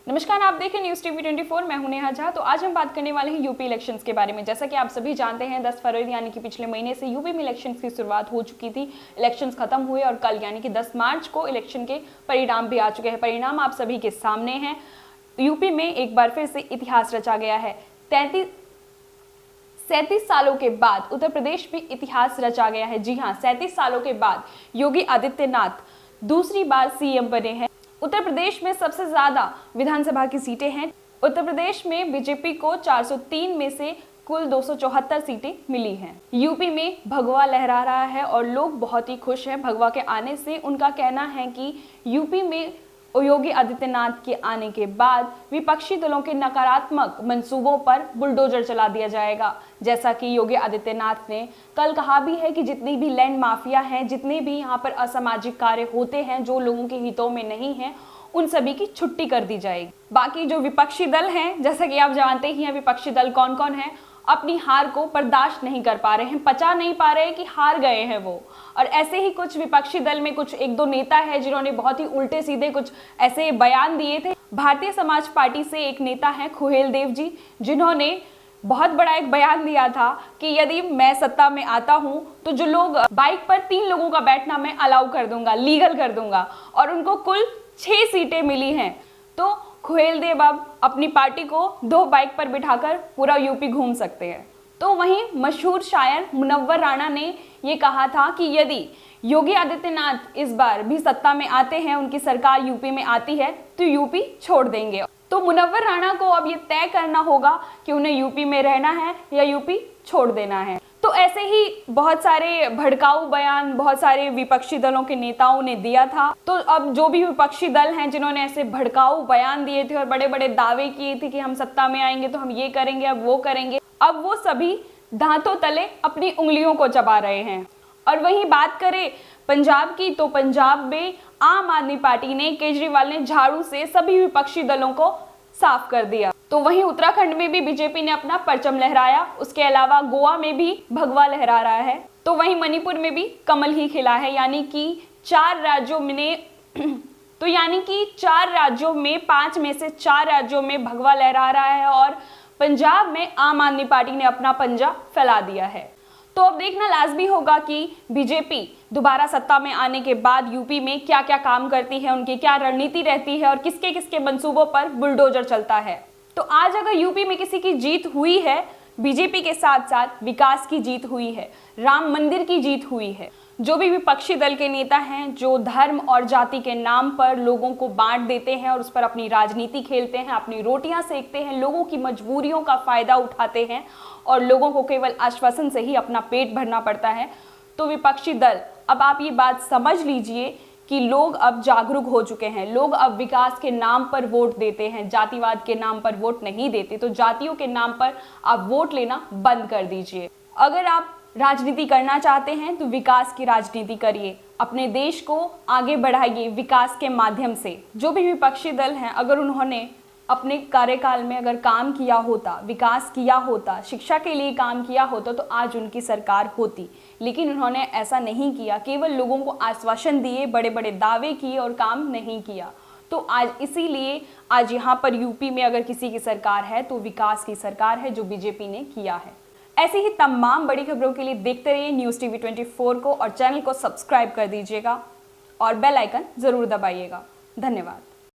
नमस्कार, आप देख रहे हैं न्यूज़ टीवी 24। मैं हूं नेहा झा। तो आज हम बात करने वाले हैं यूपी इलेक्शंस के बारे में। जैसा कि आप सभी जानते हैं 10 फरवरी यानी कि पिछले महीने से यूपी में इलेक्शंस की शुरुआत हो चुकी थी। इलेक्शंस खत्म हुए और कल यानी कि 10 मार्च को इलेक्शन के परिणाम भी आ चुके हैं। परिणाम आप सभी के सामने हैं। यूपी में एक बार फिर से इतिहास रचा गया है। 37 सालों के बाद उत्तर प्रदेश में इतिहास रचा गया है। जी हाँ, 37 सालों के बाद योगी आदित्यनाथ दूसरी बार सीएम बने हैं। उत्तर प्रदेश में सबसे ज्यादा विधानसभा की सीटें हैं। उत्तर प्रदेश में बीजेपी को 403 में से कुल 274 सीटें मिली हैं। यूपी में भगवा लहरा रहा है और लोग बहुत ही खुश हैं भगवा के आने से। उनका कहना है कि यूपी में योगी आदित्यनाथ के आने के बाद विपक्षी दलों के नकारात्मक मंसूबों पर बुलडोजर चला दिया जाएगा। जैसा कि योगी आदित्यनाथ ने कल कहा भी है कि जितनी भी लैंड माफिया हैं, जितने भी यहाँ पर असामाजिक कार्य होते हैं जो लोगों के हितों में नहीं हैं, उन सभी की छुट्टी कर दी जाएगी। बाकी जो विपक्षी दल हैं, जैसा कि आप जानते ही हैं विपक्षी दल कौन कौन है, अपनी हार को बर्दाश्त नहीं कर पा रहे हैं, पचा नहीं पा रहे हैं कि हार गए हैं वो। और ऐसे ही कुछ विपक्षी दल में कुछ एक दो नेता है जिन्होंने बहुत ही उल्टे सीधे कुछ ऐसे बयान दिए थे। भारतीय समाज पार्टी से एक नेता है खुहेल देव जी, जिन्होंने बहुत बड़ा एक बयान दिया था कि यदि मैं सत्ता में आता हूं तो जो लोग बाइक पर 3 लोगों का बैठना मैं अलाउ कर दूंगा, लीगल कर दूंगा। और उनको कुल 6 सीटें मिली हैं। तो खुहेल देव अब अपनी पार्टी को 2 बाइक पर बिठाकर पूरा यूपी घूम सकते हैं। तो वहीं मशहूर शायर मुनव्वर राणा ने ये कहा था कि यदि योगी आदित्यनाथ इस बार भी सत्ता में आते हैं, उनकी सरकार यूपी में आती है तो यूपी छोड़ देंगे। तो मुनव्वर राणा को अब ये तय करना होगा कि उन्हें यूपी में रहना है या यूपी छोड़ देना है। तो ऐसे ही बहुत सारे भड़काऊ बयान बहुत सारे विपक्षी दलों के नेताओं ने दिया था। तो अब जो भी विपक्षी दल हैं जिन्होंने ऐसे भड़काऊ बयान दिए थे और बड़े बड़े दावे किए थे कि हम सत्ता में आएंगे तो हम ये करेंगे, अब वो करेंगे, अब वो सभी दांतों तले अपनी उंगलियों को चबा रहे हैं। और वहीं बात करें पंजाब की, तो पंजाब में आम आदमी पार्टी ने, केजरीवाल ने झाड़ू से सभी विपक्षी दलों को साफ कर दिया। तो वहीं उत्तराखंड में भी बीजेपी ने अपना परचम लहराया। उसके अलावा गोवा में भी भगवा लहरा रहा है। तो वहीं मणिपुर में भी कमल ही खिला है। यानी कि 4 राज्यों में तो यानी कि 4 राज्यों में 5 में से 4 राज्यों में भगवा लहरा रहा है और पंजाब में आम आदमी पार्टी ने अपना पंजा फैला दिया है। तो अब देखना लाजमी होगा कि बीजेपी दोबारा सत्ता में आने के बाद यूपी में क्या क्या काम करती है, उनकी क्या रणनीति रहती है और किसके किसके मंसूबों पर बुलडोजर चलता है। तो आज अगर यूपी में किसी की जीत हुई है, बीजेपी के साथ साथ विकास की जीत हुई है, राम मंदिर की जीत हुई है। जो भी विपक्षी दल के नेता हैं जो धर्म और जाति के नाम पर लोगों को बांट देते हैं और उस पर अपनी राजनीति खेलते हैं, अपनी रोटियां सेकते हैं, लोगों की मजबूरियों का फायदा उठाते हैं और लोगों को केवल आश्वासन से ही अपना पेट भरना पड़ता है। तो विपक्षी दल, अब आप ये बात समझ लीजिए कि लोग अब जागरूक हो चुके हैं। लोग अब विकास के नाम पर वोट देते हैं, जातिवाद के नाम पर वोट नहीं देते। तो जातियों के नाम पर आप वोट लेना बंद कर दीजिए। अगर आप राजनीति करना चाहते हैं तो विकास की राजनीति करिए, अपने देश को आगे बढ़ाइए विकास के माध्यम से। जो भी विपक्षी दल हैं, अगर उन्होंने अपने कार्यकाल में अगर काम किया होता, विकास किया होता, शिक्षा के लिए काम किया होता तो आज उनकी सरकार होती। लेकिन उन्होंने ऐसा नहीं किया, केवल लोगों को आश्वासन दिए, बड़े बड़े दावे किए और काम नहीं किया। तो आज इसीलिए आज यहाँ पर यूपी में अगर किसी की सरकार है तो विकास की सरकार है जो बीजेपी ने किया है। ऐसी ही तमाम बड़ी खबरों के लिए देखते रहिए न्यूज़ टीवी 24 को और चैनल को सब्सक्राइब कर दीजिएगा और बेल आइकन जरूर दबाइएगा। धन्यवाद।